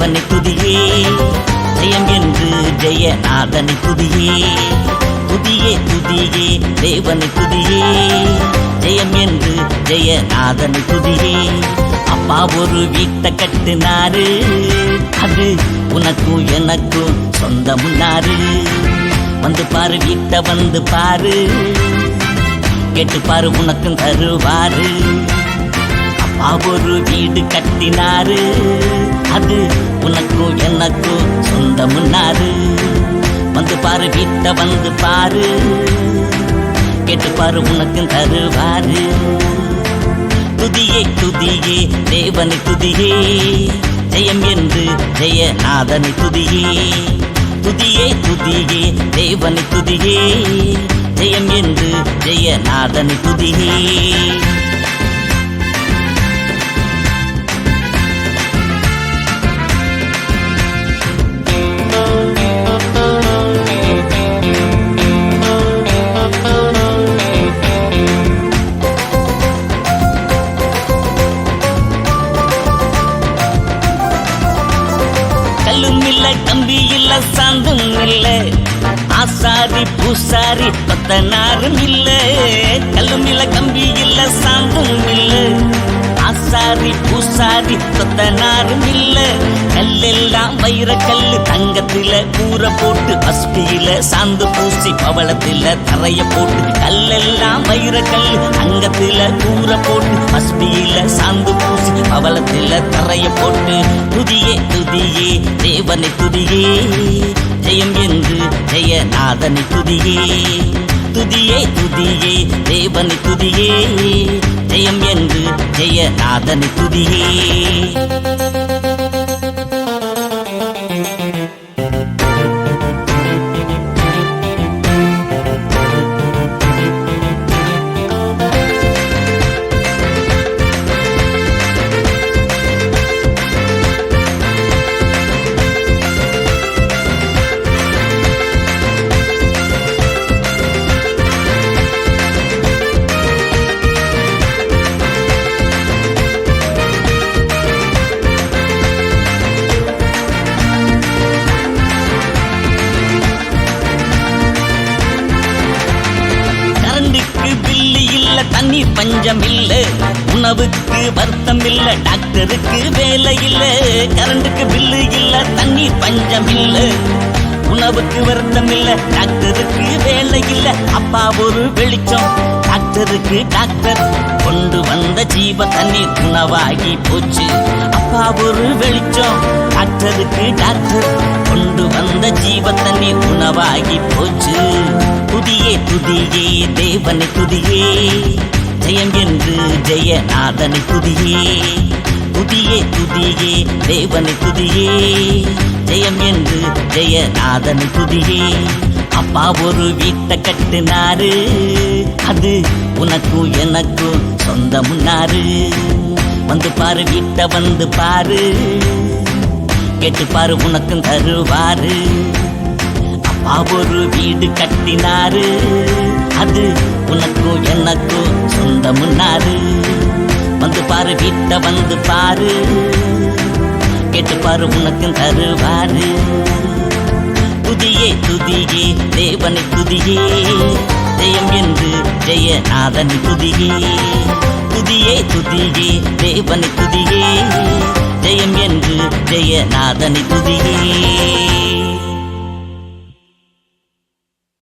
தேவனை துதியே, ஜெயம் என்று ஜெயநாதனை துதியே. துதியே துதியே தேவனை துதியே, ஜெயம் என்று ஜெயநாதனை துதியே. அப்பா ஒரு வீட்டை கட்டினாரு, அது உனக்கும் எனக்கும் சொந்தமுன்னாரு. வந்து பாரு வீட்டை வந்து பாரு, கேட்டு பாரு உனக்கும் தருவாரு. அப்பா ஒரு வீடு கட்டினாரு, அது உனக்கும் எனக்கும் சொந்தமுன்னாரு. வந்து பாரு வீட்டை வந்து பாரு, கேட்டு பாரு உனக்கும் தருவாரு. துதியே துதியே தேவனை துதியே, ஜெயம் என்று ஜெயநாதனை துதியே. துதியே துதியே தேவனை துதியே, ஜெயம் என்று ஜெயநாதனை துதியே. கல்லும் இல்ல கம்பி இல்ல சாந்தும் இல்ல, ஆசாரி பூசாரி பத்தனாரும் இல்ல. கல்லும் இல்ல கம்பி இல்ல சாந்தும் இல்ல, ஆசாரி பூசாரி பத்தனாரும் இல்ல. கல்லெல்லாம் வைர கல்லு, தங்கத்தில கூரை போட்டு அஸ்பியில சாந்து பூசி பவளத்தில தரைய போட்டு. கல்லெல்லாம் வைர கல்லு, தங்கத்தில கூரை போட்டு அஸ்பியில சாந்து பூசி பவளத்தில தரைய போட்டு. துதியே துதியே தேவனை துதியே, ஜெயம் என்று ஜெயநாதனை துதியே. துதியே துதியே தேவனை துதியே, ஜெயம் என்று ஜெயநாதனை துதியே. தண்ணீர் பஞ்சம் இல்ல, உணவுக்கு வருத்தம் இல்ல, டாக்டருக்கு வேலை இல்ல. கரண்டுக்கு பில்லு இல்ல, தண்ணீர் பஞ்சம் இல்ல, உணவுக்கு வருத்தம் இல்ல, டாக்டருக்கு வேலை இல்ல. அப்பா ஒரு வெளிச்சம், டாக்டருக்கு டாக்டர் கொண்டு வந்த ஜீவ தண்ணீர் உணவாகி போச்சு. அப்பா ஒரு வெளிச்சம், டாக்டருக்கு டாக்டர் கொண்டு வந்த ஜீவ தண்ணீர் உணவாகி போச்சு. துதியே துதியே தேவனை துதியே, ஜெயம் என்று ஜெயநாதனை துதியே. துதியே துதியே தேவனை துதியே, ஜெயம் என்று ஜெயநாதனை துதியே. அப்பா ஒரு வீட்டை கட்டினாரு, அது உனக்கும் எனக்கும் சொந்தமுன்னாரு. வந்து பாரு வீட்டை வந்து பாரு, கேட்டு பாரு உனக்கும் தருவாரு. அப்பா ஒரு வீடு கட்டினாரு, அது உனக்கும் எனக்கும் சொந்தமுன்னாரு. வந்து பாரு வீட்டை வந்து பாரு, கேட்டு பாரு உனக்கும் தருவாரு. துதியே துதியே தேவனை துதியே, ஜெயம் என்று ஜெயநாதனை துதியே. துதியே துதியே தேவனை துதியே, ஜெயம் என்று ஜெயநாதனை துதியே.